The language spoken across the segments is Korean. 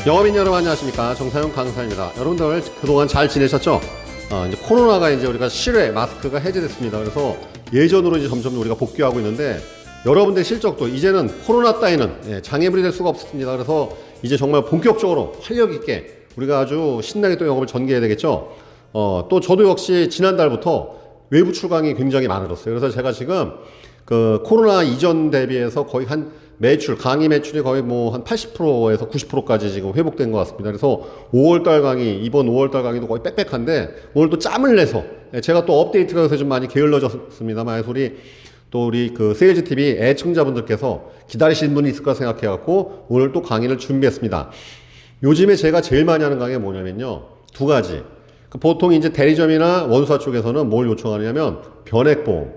영업인 여러분 안녕하십니까, 정사용 강사입니다. 여러분들 그동안 잘 지내셨죠? 이제 코로나가 이제 우리가 실외 마스크가 해제됐습니다. 그래서 예전으로 이제 점점 우리가 복귀하고 있는데 여러분들 실적도 이제는 코로나 따위는 장애물이 될 수가 없습니다. 그래서 이제 정말 본격적으로 활력 있게 우리가 아주 신나게 또 영업을 전개해야 되겠죠. 또 저도 역시 지난달부터 외부 출강이 굉장히 많아졌어요. 그래서 제가 지금 그 코로나 이전 대비해서 거의 한 매출, 강의 매출이 거의 뭐 한 80%에서 90%까지 지금 회복된 것 같습니다. 그래서 5월달 강의, 이번 5월달 강의도 거의 빽빽한데 오늘 또 짬을 내서 제가 또 업데이트가 돼서 좀 많이 게을러졌습니다만 우리 그 세일즈 TV 애청자분들께서 기다리시는 분이 있을 거라 생각해갖고 오늘 또 강의를 준비했습니다. 요즘에 제가 제일 많이 하는 강의가 뭐냐면요, 두 가지. 보통 이제 대리점이나 원수사 쪽에서는 뭘 요청하냐면 변액보험.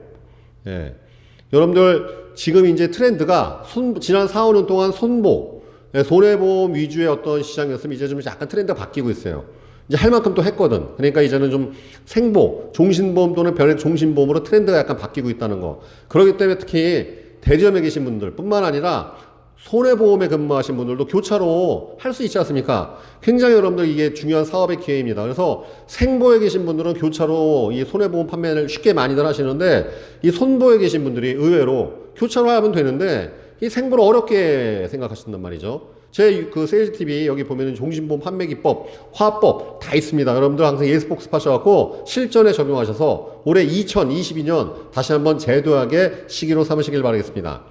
여러분들 지금 이제 트렌드가 지난 4, 5년 동안 손해보험 위주의 어떤 시장이었으면 이제 좀 약간 트렌드가 바뀌고 있어요. 이제 할 만큼 또 했거든. 그러니까 이제는 좀 생보, 종신보험 또는 변액 종신보험으로 트렌드가 약간 바뀌고 있다는 거. 그렇기 때문에 특히 대리점에 계신 분들 뿐만 아니라 손해보험에 근무하신 분들도 교차로 할 수 있지 않습니까? 굉장히 여러분들 이게 중요한 사업의 기회입니다. 그래서 생보에 계신 분들은 교차로 이 손해보험 판매를 쉽게 많이들 하시는데 이 손보에 계신 분들이 의외로 교차로 하면 되는데 이 생보를 어렵게 생각하신단 말이죠. 제 그 세일즈TV 여기 보면은 종신보험 판매기법, 화법 다 있습니다. 여러분들 항상 예스복습 하셔갖고 실전에 적용하셔서 올해 2022년 다시 한번 제도하게 시기로 삼으시길 바라겠습니다.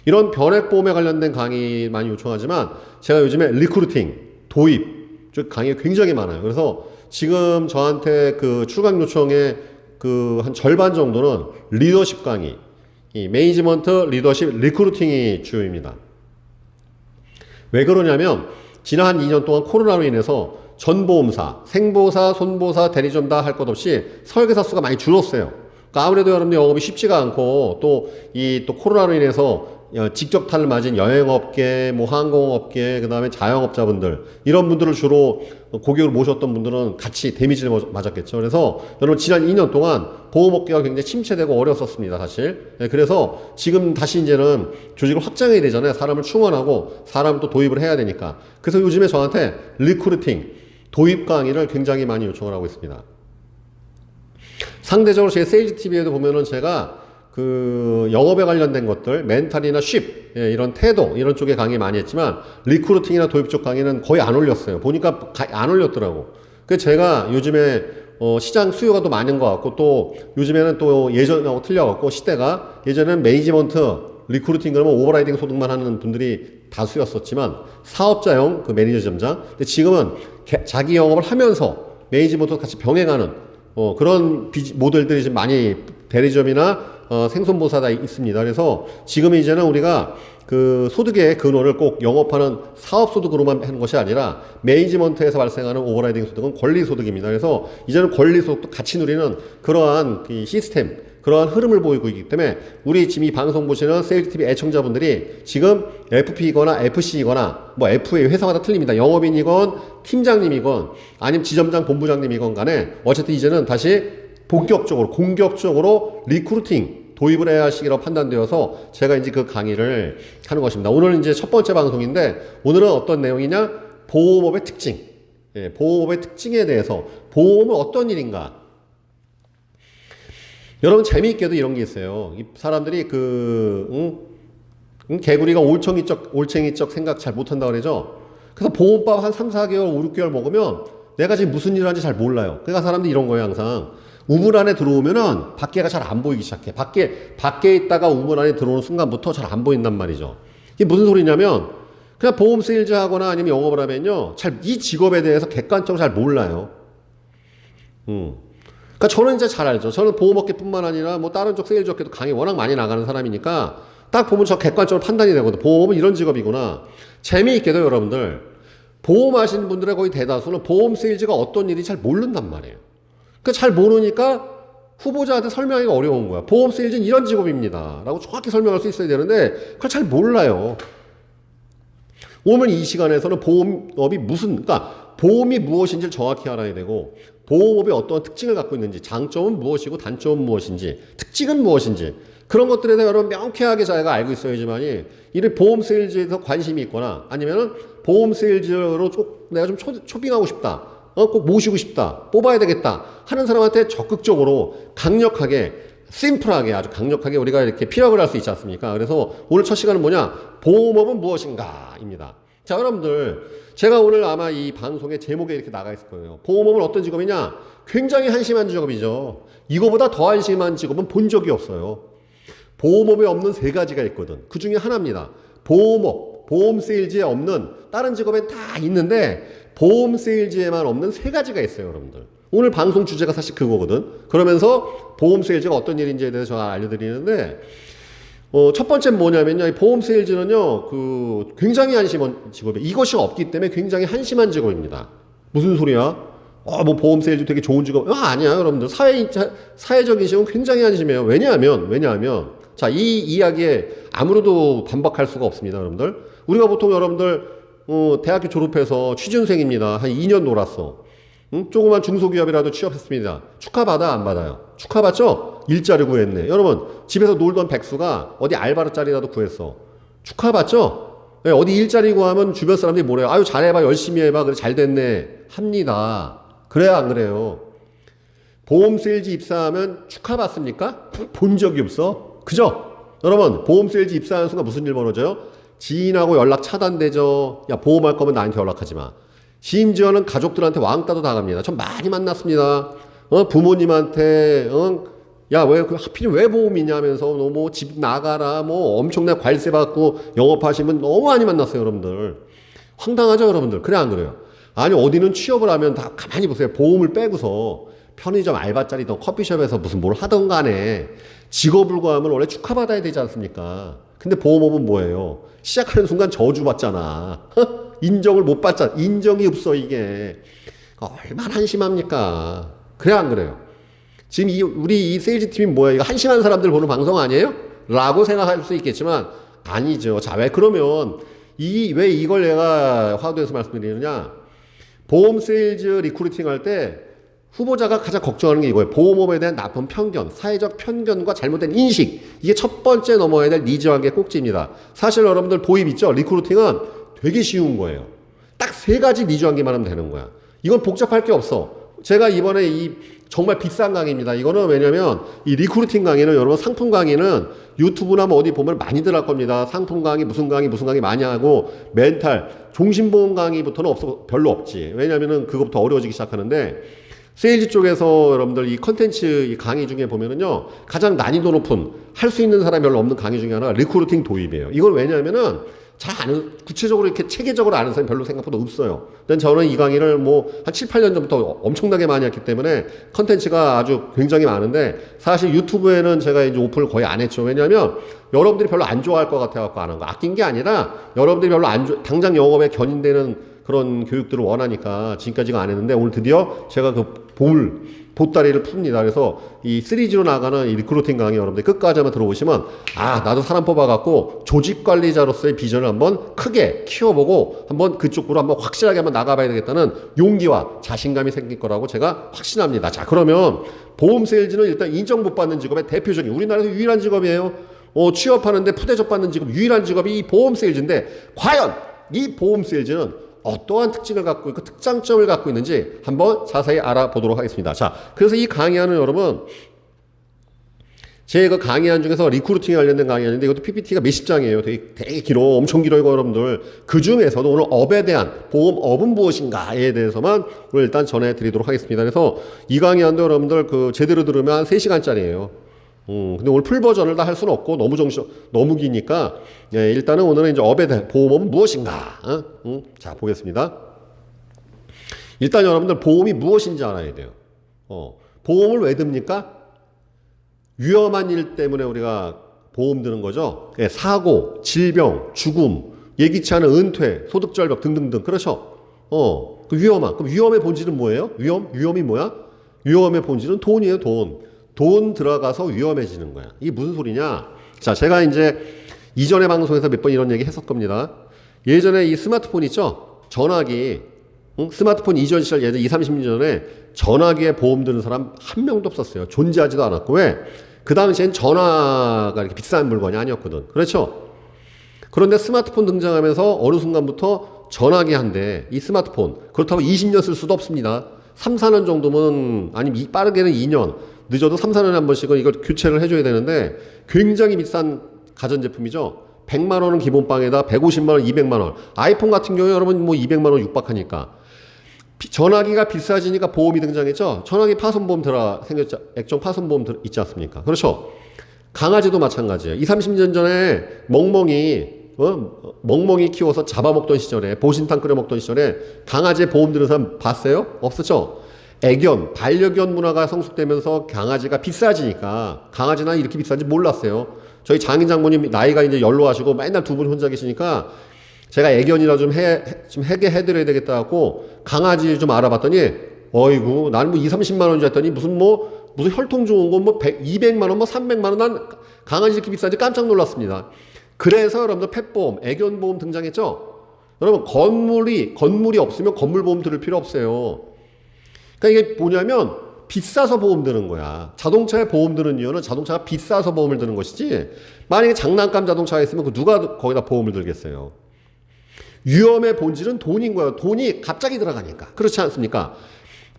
이런 변액보험에 관련된 강의 많이 요청하지만 제가 요즘에 리크루팅, 도입 쪽 강의가 굉장히 많아요. 그래서 지금 저한테 그 출강 요청의 그 한 절반 정도는 리더십 강의, 이 매니지먼트, 리더십, 리크루팅이 주요입니다. 왜 그러냐면 지난 한 2년 동안 코로나로 인해서 전보험사, 생보사, 손보사, 대리점 다 할 것 없이 설계사 수가 많이 줄었어요. 그러니까 아무래도 여러분들 영업이 쉽지가 않고 또 코로나로 인해서 직접 탈을 맞은 여행업계, 뭐 항공업계, 그 다음에 자영업자분들, 이런 분들을 주로 고객으로 모셨던 분들은 같이 데미지를 맞았겠죠. 그래서 여러분 지난 2년 동안 보험업계가 굉장히 침체되고 어려웠었습니다, 사실. 그래서 지금 다시 이제는 조직을 확장해야 되잖아요. 사람을 충원하고 사람을 또 도입을 해야 되니까. 그래서 요즘에 저한테 리크루팅, 도입 강의를 굉장히 많이 요청을 하고 있습니다. 상대적으로 제 세일즈TV에도 보면은 제가 그 영업에 관련된 것들, 멘탈이나 이런 태도 이런 쪽에 강의 많이 했지만 리크루팅이나 도입 쪽 강의는 거의 안 올렸어요. 보니까 안 올렸더라고. 그래서 제가 요즘에 시장 수요가 또 많은 것 같고 또 요즘에는 또 예전하고 틀려갖고 시대가 예전에는 매니지먼트 리크루팅 그러면 오버라이딩 소득만 하는 분들이 다수였었지만 사업자형 그 매니저 점장, 근데 지금은 자기 영업을 하면서 매니지먼트 같이 병행하는 그런 모델들이 지금 많이 대리점이나 생손보사다 있습니다. 그래서 지금 이제는 우리가 그 소득의 근원을 꼭 영업하는 사업소득으로만 하는 것이 아니라 매니지먼트에서 발생하는 오버라이딩 소득은 권리소득입니다. 그래서 이제는 권리소득도 같이 누리는 그러한 시스템, 그러한 흐름을 보이고 있기 때문에 우리 지금 이 방송 보시는 세일즈TV 애청자분들이 지금 FP이거나 FC이거나 뭐 FA 회사마다 틀립니다. 영업인이건 팀장님이건 아니면 지점장 본부장님이건 간에 어쨌든 이제는 다시 본격적으로 공격적으로 리크루팅 도입을 해야 하시기로 판단되어서 제가 이제 그 강의를 하는 것입니다. 오늘은 이제 첫 번째 방송인데 오늘은 어떤 내용이냐? 보험업의 특징. 보험업의 특징에 대해서 보험은 어떤 일인가? 여러분 재미있게도 이런 게 있어요. 이 사람들이 개구리가 올챙이적 생각 잘 못한다고 그러죠. 그래서 보험밥 한 3, 4개월, 5, 6개월 먹으면 내가 지금 무슨 일을 하는지 잘 몰라요. 그러니까 사람들이 이런 거예요, 항상. 우물 안에 들어오면은 밖에가 잘 안 보이기 시작해. 밖에 있다가 우물 안에 들어오는 순간부터 잘 안 보인단 말이죠. 이게 무슨 소리냐면 그냥 보험 세일즈 하거나 아니면 영업을 하면요, 이 직업에 대해서 객관적으로 잘 몰라요. 그러니까 저는 이제 잘 알죠. 저는 보험업계뿐만 아니라 뭐 다른 쪽 세일즈 업계도 강의 워낙 많이 나가는 사람이니까 딱 보면 저 객관적으로 판단이 되거든. 보험은 이런 직업이구나. 재미있게도 여러분들 보험 하시는 분들의 거의 대다수는 보험 세일즈가 어떤 일인지 잘 모른단 말이에요. 그 잘 모르니까 후보자한테 설명하기가 어려운 거야. 보험 세일즈는 이런 직업입니다 라고 정확히 설명할 수 있어야 되는데 그걸 잘 몰라요. 오늘 이 시간에서는 보험업이 그러니까 보험이 무엇인지를 정확히 알아야 되고 보험업이 어떤 특징을 갖고 있는지, 장점은 무엇이고 단점은 무엇인지, 특징은 무엇인지 그런 것들에 대해 여러분 명쾌하게 자기가 알고 있어야지만이 이런 보험 세일즈에서 관심이 있거나 아니면은 보험 세일즈로 내가 좀 초빙하고 싶다. 꼭 모시고 싶다. 뽑아야 되겠다. 하는 사람한테 적극적으로 강력하게 심플하게 아주 강력하게 우리가 이렇게 피력을 할 수 있지 않습니까? 그래서 오늘 첫 시간은 뭐냐? 보험업은 무엇인가? 입니다. 자, 여러분들. 제가 오늘 아마 이 방송의 제목에 이렇게 나가 있을 거예요. 보험업은 어떤 직업이냐? 굉장히 한심한 직업이죠. 이거보다 더 한심한 직업은 본 적이 없어요. 보험업에 없는 세 가지가 있거든. 그 중에 하나입니다. 보험업, 보험 세일즈에 없는 다른 직업엔 다 있는데 보험 세일즈에만 없는 세 가지가 있어요, 여러분들. 오늘 방송 주제가 사실 그거거든. 그러면서 보험 세일즈가 어떤 일인지에 대해서 제가 알려드리는데 첫 번째는 뭐냐면요. 이 보험 세일즈는요, 굉장히 한심한 직업이에요. 이것이 없기 때문에 굉장히 한심한 직업입니다. 무슨 소리야? 뭐 보험 세일즈 되게 좋은 직업. 아니야, 여러분들. 사회적인 시각은 굉장히 한심해요. 왜냐하면, 자, 이 이야기에 아무래도 반박할 수가 없습니다, 여러분들. 우리가 보통 여러분들, 대학교 졸업해서 취준생입니다. 한 2년 놀았어. 조그만 중소기업이라도 취업했습니다. 축하받아, 안 받아요? 축하받죠? 일자리 구했네. 여러분, 집에서 놀던 백수가 어디 알바자리라도 구했어. 축하받죠? 네, 어디 일자리 구하면 주변 사람들이 뭐래요? 아유, 잘해봐, 열심히 해봐, 그래, 잘 됐네. 합니다. 그래야 안 그래요? 보험 세일즈 입사하면 축하받습니까? 본 적이 없어. 그죠? 여러분, 보험 세일즈 입사하는 순간 무슨 일 벌어져요? 지인하고 연락 차단되죠. 야, 보험할 거면 나한테 연락하지 마. 심지어는 가족들한테 왕따도 당합니다. 전 많이 만났습니다. 부모님한테, 야, 하필 왜 보험이냐 하면서, 너 뭐 집 나가라, 뭐 엄청나게 관세 받고 영업하시면 너무 많이 만났어요, 여러분들. 황당하죠, 여러분들? 그래, 안 그래요? 아니, 어디는 취업을 하면 다 가만히 보세요. 보험을 빼고서 편의점 알바자리든 커피숍에서 무슨 뭘 하던 간에 직업을 구하면 원래 축하받아야 되지 않습니까? 근데 보험업은 뭐예요? 시작하는 순간 저주받잖아. 인정을 못 받잖아. 인정이 없어, 이게. 얼마나 한심합니까? 그래, 안 그래요? 지금 우리 이 세일즈 팀이 뭐야? 이거 한심한 사람들 보는 방송 아니에요? 라고 생각할 수 있겠지만, 아니죠. 자, 왜 그러면, 왜 이걸 내가 화두에서 말씀드리느냐? 보험 세일즈 리크루팅 할 때, 후보자가 가장 걱정하는 게 이거예요. 보험업에 대한 나쁜 편견, 사회적 편견과 잘못된 인식. 이게 첫 번째 넘어야 될 니즈관계 꼭지입니다. 사실 여러분들 도입 있죠? 리크루팅은 되게 쉬운 거예요. 딱 세 가지 니즈관계만 하면 되는 거야. 이건 복잡할 게 없어. 제가 이번에 정말 비싼 강의입니다. 이거는 왜냐면 이 리크루팅 강의는 여러분 상품 강의는 유튜브나 뭐 어디 보면 많이들 할 겁니다. 상품 강의, 무슨 강의 많이 하고 멘탈, 종신보험 강의부터는 별로 없지. 왜냐면은 그것부터 어려워지기 시작하는데 세일즈 쪽에서 여러분들 이 컨텐츠 이 강의 중에 보면은요, 가장 난이도 높은, 할 수 있는 사람이 별로 없는 강의 중에 하나가 리크루팅 도입이에요. 이걸 왜냐하면은, 구체적으로 이렇게 체계적으로 아는 사람이 별로 생각보다 없어요. 근데 저는 이 강의를 한 7, 8년 전부터 엄청나게 많이 했기 때문에 컨텐츠가 아주 굉장히 많은데, 사실 유튜브에는 제가 이제 오픈을 거의 안 했죠. 왜냐하면, 여러분들이 별로 안 좋아할 것 같아갖고 안 한 거. 아낀 게 아니라, 여러분들이 별로 당장 영업에 견인되는 그런 교육들을 원하니까 지금까지가 안 했는데 오늘 드디어 제가 보따리를 풉니다. 그래서 이 3G로 나가는 이 리크루팅 강의 여러분들 끝까지 한번 들어보시면 나도 사람 뽑아갖고 조직 관리자로서의 비전을 한번 크게 키워보고 한번 그쪽으로 한번 확실하게 한번 나가봐야 되겠다는 용기와 자신감이 생길 거라고 제가 확신합니다. 자, 그러면 보험 세일즈는 일단 인정 못 받는 직업의 대표적인 우리나라에서 유일한 직업이에요. 취업하는데 푸대접 받는 직업 유일한 직업이 이 보험 세일즈인데 과연 이 보험 세일즈는 어떠한 특징을 갖고 있고 특장점을 갖고 있는지 한번 자세히 알아보도록 하겠습니다. 자, 그래서 이 강의안은 여러분 제가 강의안 중에서 리크루팅에 관련된 강의안인데 이것도 PPT가 몇십 장이에요. 되게 길어. 엄청 길어요, 여러분들. 그 중에서도 오늘 업에 대한 보험업은 무엇인가에 대해서만 오늘 일단 전해드리도록 하겠습니다. 그래서 이 강의안도 여러분들 제대로 들으면 한 3시간짜리예요. 근데 오늘 풀 버전을 다 할 수는 없고 너무 기니까 일단은 오늘은 이제 업에 대한 보험은 무엇인가? 자, 보겠습니다. 일단 여러분들 보험이 무엇인지 알아야 돼요. 보험을 왜 듭니까? 위험한 일 때문에 우리가 보험 드는 거죠. 사고, 질병, 죽음, 예기치 않은 은퇴, 소득 절벽 등등등. 그렇죠? 그 그럼 위험의 본질은 뭐예요? 위험이 뭐야? 위험의 본질은 돈이에요, 돈. 돈 들어가서 위험해지는 거야. 이게 무슨 소리냐? 자, 제가 이제 이전의 방송에서 몇 번 이런 얘기 했을 겁니다. 예전에 이 스마트폰 있죠? 전화기. 스마트폰 이전 시절 예전 20, 30년 전에 전화기에 보험 드는 사람 한 명도 없었어요. 존재하지도 않았고. 왜? 그 당시엔 전화가 이렇게 비싼 물건이 아니었거든. 그렇죠? 그런데 스마트폰 등장하면서 어느 순간부터 전화기 한 대, 이 스마트폰 그렇다고 20년 쓸 수도 없습니다. 3, 4년 정도면 아니면 빠르게는 2년 늦어도 3, 4년에 한 번씩은 이걸 교체를 해줘야 되는데 굉장히 비싼 가전제품이죠. 100만 원은 기본빵에다 150만 원, 200만 원. 아이폰 같은 경우에 여러분 뭐 200만 원 육박하니까. 전화기가 비싸지니까 보험이 등장했죠. 전화기 파손보험 생겼죠. 액정 파손보험 있지 않습니까? 그렇죠. 강아지도 마찬가지예요. 20, 30년 전에 멍멍이 키워서 잡아먹던 시절에 보신탕 끓여 먹던 시절에 강아지 보험 드는 사람 봤어요? 없었죠. 반려견 문화가 성숙되면서 강아지가 비싸지니까 강아지나 이렇게 비싼지 몰랐어요. 저희 장인 장모님 나이가 이제 연로하시고 맨날 두 분 혼자 계시니까 제가 애견이라 좀 해게 해드려야 되겠다 하고 강아지 좀 알아봤더니 어이구 나는 뭐 2, 30만 원인 줄 알았더니 무슨 혈통 좋은 거 뭐 200만 원 뭐 300만 원 난 강아지 이렇게 비싼지 깜짝 놀랐습니다. 그래서 여러분들 펫보험, 애견보험 등장했죠. 여러분 건물이 없으면 건물보험 들을 필요 없어요. 그러니까 이게 뭐냐면 비싸서 보험 드는 거야. 자동차에 보험 드는 이유는 자동차가 비싸서 보험을 드는 것이지 만약에 장난감 자동차가 있으면 누가 거기다 보험을 들겠어요. 위험의 본질은 돈인 거예요. 돈이 갑자기 들어가니까. 그렇지 않습니까?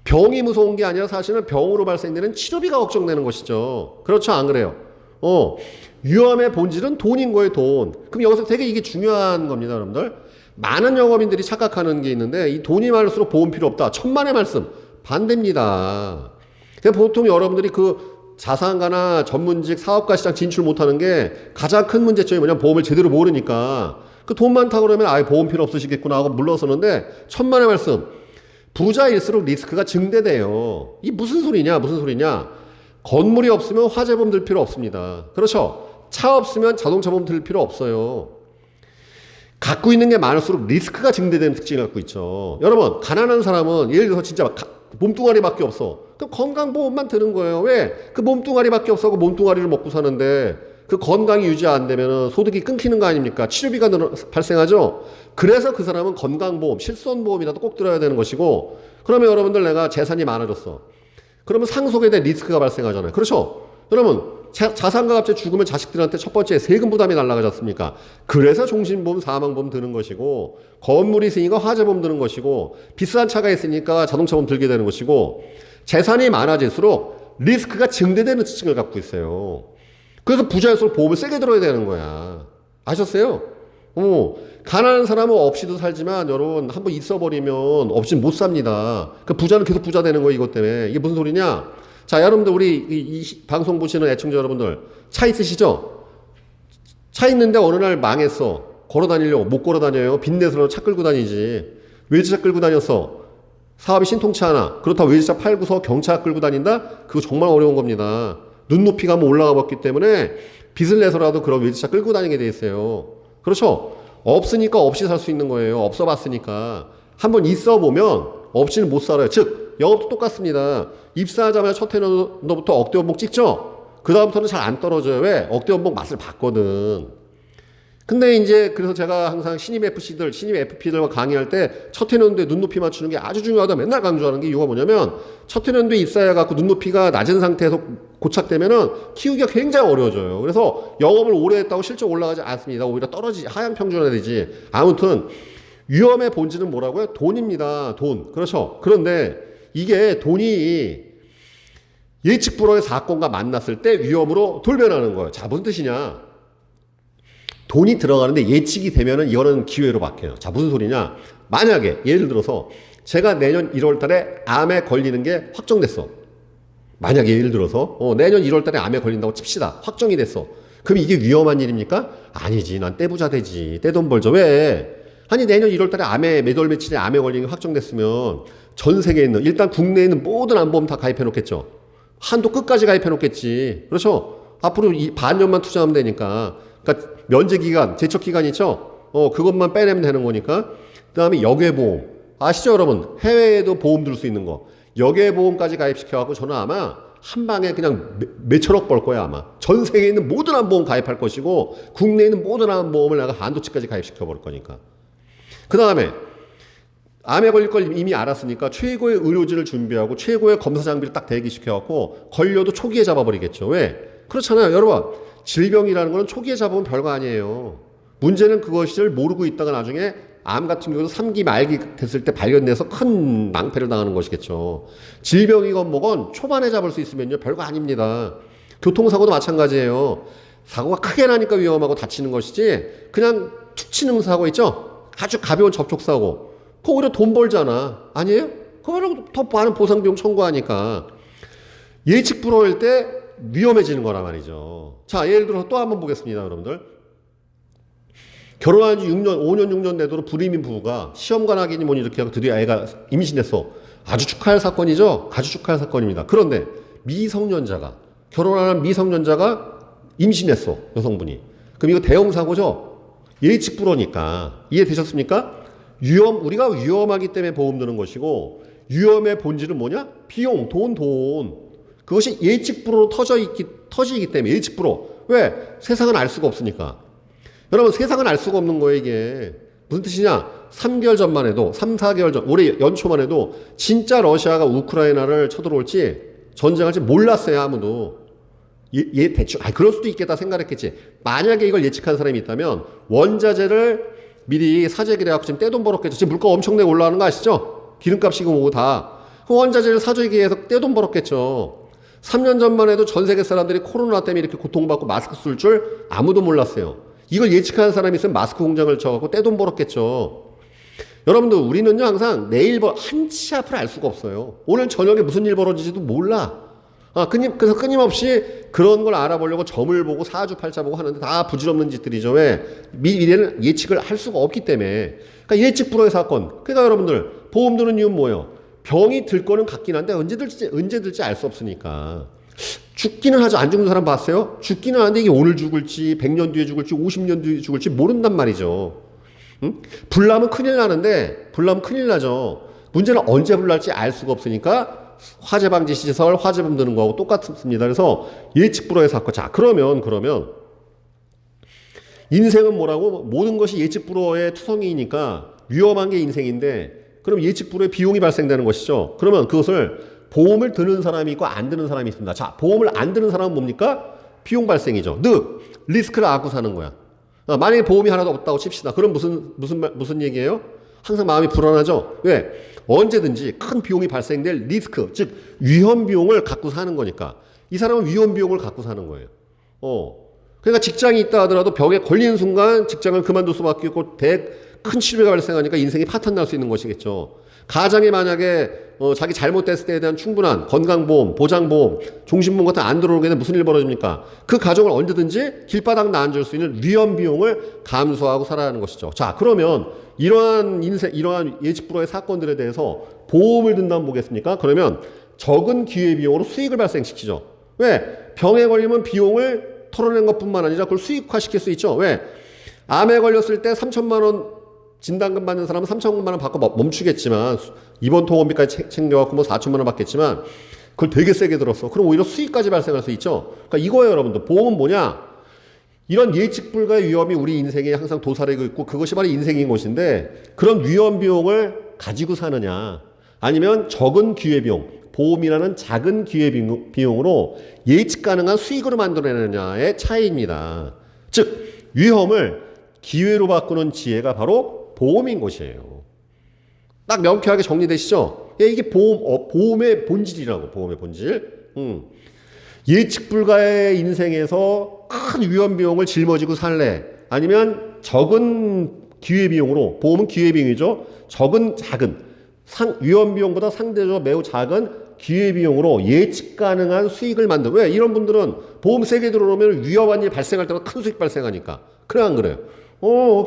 병이 무서운 게 아니라 사실은 병으로 발생되는 치료비가 걱정되는 것이죠. 그렇죠? 안 그래요? 위험의 본질은 돈인 거예요, 돈. 그럼 여기서 되게 이게 중요한 겁니다, 여러분들. 많은 영업인들이 착각하는 게 있는데 이 돈이 많을수록 보험 필요 없다. 천만의 말씀. 반대입니다. 보통 여러분들이 그 자산가나 전문직 사업가 시장 진출 못하는 게 가장 큰 문제점이 뭐냐면 보험을 제대로 모르니까 그 돈 많다 그러면 아예 보험 필요 없으시겠구나 하고 물러서는데 천만의 말씀. 부자일수록 리스크가 증대돼요. 이 무슨 소리냐? 건물이 없으면 화재보험 들 필요 없습니다. 그렇죠? 차 없으면 자동차보험 들 필요 없어요. 갖고 있는 게 많을수록 리스크가 증대되는 특징을 갖고 있죠. 여러분 가난한 사람은 예를 들어서 진짜 몸뚱아리밖에 없어. 그럼 건강보험만 드는 거예요. 왜? 그 몸뚱아리밖에 없어. 그 몸뚱아리를 먹고 사는데 그 건강이 유지 안 되면 소득이 끊기는 거 아닙니까? 치료비가 발생하죠. 그래서 그 사람은 건강보험, 실손보험이라도 꼭 들어야 되는 것이고 그러면 여러분들 내가 재산이 많아졌어. 그러면 상속에 대한 리스크가 발생하잖아요. 그렇죠? 여러분 자산가 갑자기 죽으면 자식들한테 첫 번째 세금 부담이 날아가지 않습니까? 그래서 종신보험, 사망보험 드는 것이고 건물이 있으니까 화재보험 드는 것이고 비싼 차가 있으니까 자동차보험 들게 되는 것이고 재산이 많아질수록 리스크가 증대되는 특징을 갖고 있어요. 그래서 부자일수록 보험을 세게 들어야 되는 거야. 아셨어요? 가난한 사람은 없이도 살지만 여러분 한번 있어버리면 없이는 못 삽니다. 그 부자는 계속 부자 되는 거예요. 이것 때문에. 이게 무슨 소리냐? 자, 여러분들 우리 이 방송 보시는 애청자 여러분들 차 있으시죠? 차 있는데 어느 날 망했어. 걸어 다니려고 못 걸어 다녀요. 빚내서 차 끌고 다니지. 외제차 끌고 다녔어. 사업이 신통치 않아. 그렇다고 외제차 팔고서 경차 끌고 다닌다? 그거 정말 어려운 겁니다. 눈높이가 한번 올라가 봤기 때문에 빚을 내서라도 그런 외제차 끌고 다니게 돼 있어요. 그렇죠? 없으니까 없이 살 수 있는 거예요. 없어 봤으니까. 한번 있어 보면 없이는 못 살아요. 즉 영업도 똑같습니다. 입사하자마자 첫 해부터 억대 연봉 찍죠? 그 다음부터는 잘 안 떨어져요. 왜? 억대 연봉 맛을 봤거든. 근데 이제 그래서 제가 항상 신입 FP들과 강의할 때 첫 해년도에 눈높이 맞추는 게 아주 중요하다 맨날 강조하는 게 이유가 뭐냐면 첫 해년도에 입사해갖고 눈높이가 낮은 상태에서 고착되면은 키우기가 굉장히 어려워져요. 그래서 영업을 오래 했다고 실적 올라가지 않습니다. 오히려 하향 평준화 되지. 아무튼 위험의 본질은 뭐라고요? 돈입니다. 돈. 그렇죠. 그런데 이게 돈이 예측 불허의 사건과 만났을 때 위험으로 돌변하는 거예요. 자, 무슨 뜻이냐? 돈이 들어가는데 예측이 되면은 이거는 기회로 바뀌어요. 자, 무슨 소리냐? 만약에 예를 들어서 제가 내년 1월 달에 암에 걸리는 게 확정됐어. 만약에 예를 들어서 내년 1월 달에 암에 걸린다고 칩시다. 확정이 됐어. 그럼 이게 위험한 일입니까? 아니지. 난 떼부자 되지. 떼돈 벌죠. 왜? 아니 내년 1월 달에 암에 몇 월 며칠에 암에 걸리는 게 확정됐으면 전 세계에 있는 일단 국내에 있는 모든 암보험 다 가입해 놓겠죠. 한도 끝까지 가입해 놓겠지. 그렇죠? 앞으로 반년만 투자하면 되니까. 그러니까 면제 기간, 제척 기간 있죠? 그것만 빼내면 되는 거니까. 그 다음에 역외보험. 아시죠, 여러분? 해외에도 보험 들 수 있는 거. 역외보험까지 가입시켜갖고 저는 아마 한 방에 그냥 몇천억 벌 거야, 아마. 전 세계에 있는 모든 암보험 가입할 것이고, 국내에 있는 모든 암보험을 내가 한도치까지 가입시켜 버릴 거니까. 그 다음에, 암에 걸릴 걸 이미 알았으니까 최고의 의료진을 준비하고 최고의 검사 장비를 딱 대기시켜갖고 걸려도 초기에 잡아버리겠죠. 왜? 그렇잖아요. 여러분, 질병이라는 건 초기에 잡으면 별거 아니에요. 문제는 그것을 모르고 있다가 나중에 암 같은 경우도 3기 말기 됐을 때 발견돼서 큰 낭패를 당하는 것이겠죠. 질병이건 뭐건 초반에 잡을 수 있으면요 별거 아닙니다. 교통사고도 마찬가지예요. 사고가 크게 나니까 위험하고 다치는 것이지 그냥 툭 치는 사고 있죠. 아주 가벼운 접촉사고 그거 오히려 돈 벌잖아. 아니에요? 그거는 더 많은 보상비용 청구하니까 예측 불허일 때 위험해지는 거란 말이죠. 자, 예를 들어서 또 한번 보겠습니다, 여러분들. 결혼한 지 6년, 5년, 6년 되도록 불임인 부부가 시험관 확인이 뭐니 이렇게 하고 드디어 애가 임신했어. 아주 축하할 사건이죠? 아주 축하할 사건입니다. 그런데 미성년자가, 결혼한 미성년자가 임신했어, 여성분이. 그럼 이거 대형 사고죠? 예측 불허니까. 이해되셨습니까? 우리가 위험하기 때문에 보험 드는 것이고, 위험의 본질은 뭐냐? 비용, 돈. 그것이 예측 불허로 터지기 때문에 예측 불허. 왜? 세상은 알 수가 없으니까. 여러분, 세상은 알 수가 없는 거예요, 이게. 무슨 뜻이냐? 3개월 전만 해도, 3, 4개월 전, 올해 연초만 해도 진짜 러시아가 우크라이나를 쳐들어올지 전쟁할지 몰랐어요, 아무도. 대충, 그럴 수도 있겠다 생각했겠지. 만약에 이걸 예측한 사람이 있다면 원자재를 미리 사재기를 해갖고 지금 떼돈 벌었겠죠. 지금 물가 엄청나게 올라가는 거 아시죠? 기름값이 뭐고 다. 그 원자재를 사재기 해서 떼돈 벌었겠죠. 3년 전만 해도 전 세계 사람들이 코로나 때문에 이렇게 고통받고 마스크 쓸 줄 아무도 몰랐어요. 이걸 예측하는 사람이 있으면 마스크 공장을 쳐갖고 떼돈 벌었겠죠. 여러분들, 우리는요, 항상 내일 한치 앞을 알 수가 없어요. 오늘 저녁에 무슨 일 벌어지지도 몰라. 그래서 끊임없이 그런 걸 알아보려고 점을 보고 사주팔자 보고 하는데 다 부질없는 짓들이죠. 왜? 미래는 예측을 할 수가 없기 때문에. 그러니까 예측 불허의 사건. 그러니까 여러분들, 보험 드는 이유는 뭐예요? 병이 들 거는 같긴 한데 언제 들지 알 수 없으니까. 죽기는 하죠. 안 죽는 사람 봤어요? 죽기는 하는데 이게 오늘 죽을지 100년 뒤에 죽을지 50년 뒤에 죽을지 모른단 말이죠. 응? 불나면 큰일 나죠. 문제는 언제 불날지 알 수가 없으니까 화재 방지 시설, 화재범 드는 거하고 똑같습니다. 그래서 예측 불허의 사건. 자, 그러면 인생은 뭐라고? 모든 것이 예측 불허의 투성이니까 위험한 게 인생인데, 그럼 예측 불허의 비용이 발생되는 것이죠. 그러면 그것을 보험을 드는 사람이 있고 안 드는 사람이 있습니다. 자, 보험을 안 드는 사람은 뭡니까? 비용 발생이죠. 리스크를 안고 사는 거야. 만약에 보험이 하나도 없다고 칩시다. 그럼 무슨 얘기예요? 항상 마음이 불안하죠. 왜? 언제든지 큰 비용이 발생될 리스크, 즉 위험 비용을 갖고 사는 거니까. 이 사람은 위험 비용을 갖고 사는 거예요. 그러니까 직장이 있다 하더라도 병에 걸리는 순간 직장을 그만둘 수밖에 없고 큰 치료가 발생하니까 인생이 파탄 날 수 있는 것이겠죠. 가장이 만약에 자기 잘못됐을 때에 대한 충분한 건강보험, 보장보험, 종신보험 같은 안 들어오게 되면 무슨 일 벌어집니까? 그 가정을 언제든지 길바닥 나앉을 수 있는 위험 비용을 감수하고 살아야 하는 것이죠. 자, 그러면 이러한 예측 불허의 사건들에 대해서 보험을 든다면 뭐겠습니까? 그러면 적은 기회비용으로 수익을 발생시키죠. 왜? 병에 걸리면 비용을 털어낸 것뿐만 아니라 그걸 수익화시킬 수 있죠. 왜? 암에 걸렸을 때 3천만 원 진단금 받는 사람은 3천만 원 받고 멈추겠지만, 입원 통원비까지 챙겨갖고 4천만 원 받겠지만, 그걸 되게 세게 들었어. 그럼 오히려 수익까지 발생할 수 있죠. 그러니까 이거예요, 여러분들. 보험은 뭐냐? 이런 예측 불가의 위험이 우리 인생에 항상 도사리고 있고, 그것이 바로 인생인 것인데, 그런 위험 비용을 가지고 사느냐, 아니면 적은 기회비용, 보험이라는 작은 기회비용으로 예측 가능한 수익으로 만들어내느냐의 차이입니다. 즉, 위험을 기회로 바꾸는 지혜가 바로 보험인 것이에요. 딱 명쾌하게 정리되시죠? 이게 보험의 본질이라고, 보험의 본질. 예측 불가의 인생에서 큰 위험 비용을 짊어지고 살래? 아니면 적은 기회비용으로, 보험은 기회비용이죠? 작은, 위험 비용보다 상대적으로 매우 작은 기회비용으로 예측 가능한 수익을 만들. 왜? 이런 분들은 보험 세게 들어오면 위험한 일 발생할 때마다 큰 수익 발생하니까. 그래, 안 그래요?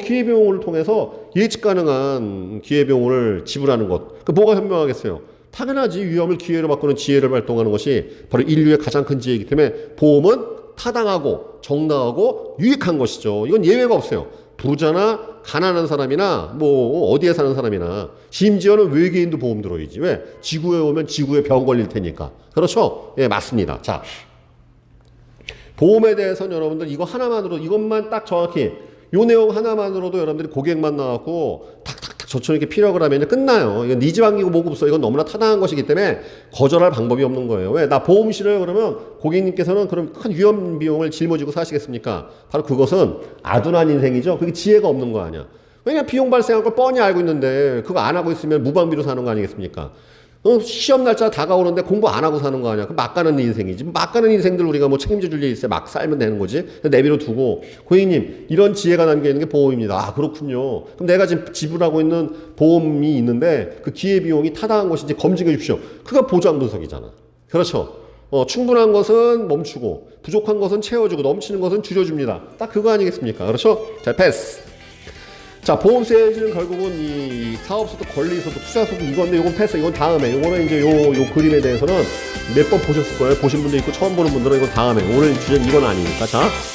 기회비용을 통해서 예측 가능한 기회비용을 지불하는 것. 뭐가 현명하겠어요? 당연하지. 위험을 기회로 바꾸는 지혜를 발동하는 것이 바로 인류의 가장 큰 지혜이기 때문에 보험은 타당하고 정당하고 유익한 것이죠. 이건 예외가 없어요. 부자나 가난한 사람이나 어디에 사는 사람이나, 심지어는 외계인도 보험 들어야지. 왜? 지구에 오면 지구에 병 걸릴 테니까. 그렇죠? 예, 맞습니다. 자, 보험에 대해서는 여러분들 이것만 딱 정확히 요 내용 하나만으로도 여러분들이 고객만 나왔고 탁탁탁 저처럼 이렇게 피력을 하면 끝나요. 이건 네 집 안기고 뭐고 없어. 이건 너무나 타당한 것이기 때문에 거절할 방법이 없는 거예요. 왜? 나 보험 싫어요. 그러면 고객님께서는 그럼 큰 위험 비용을 짊어지고 사시겠습니까? 바로 그것은 아둔한 인생이죠. 그게 지혜가 없는 거 아니야. 왜냐 비용 발생한 걸 뻔히 알고 있는데 그거 안 하고 있으면 무방비로 사는 거 아니겠습니까? 시험 날짜 다가오는데 공부 안 하고 사는 거 아니야? 막 가는 인생이지. 막 가는 인생들 우리가 뭐 책임져 줄 일 있어요. 막 살면 되는 거지. 내비로 두고 고객님 이런 지혜가 담겨 있는 게 보험입니다. 아 그렇군요. 그럼 내가 지금 지불하고 있는 보험이 있는데 그 기회비용이 타당한 것인지 검증해 주십시오. 그거 보장 분석이잖아. 그렇죠. 충분한 것은 멈추고 부족한 것은 채워주고 넘치는 것은 줄여줍니다. 딱 그거 아니겠습니까? 그렇죠? 자 패스. 자 보험세는 결국은 이 사업소득, 권리소득, 투자소득 이건데 요건 패스. 이건 다음에. 요거는 이제 요 그림에 대해서는 몇 번 보셨을 거예요. 보신 분도 있고 처음 보는 분들은 이건 다음에. 오늘 주제는 이건 아니니까. 자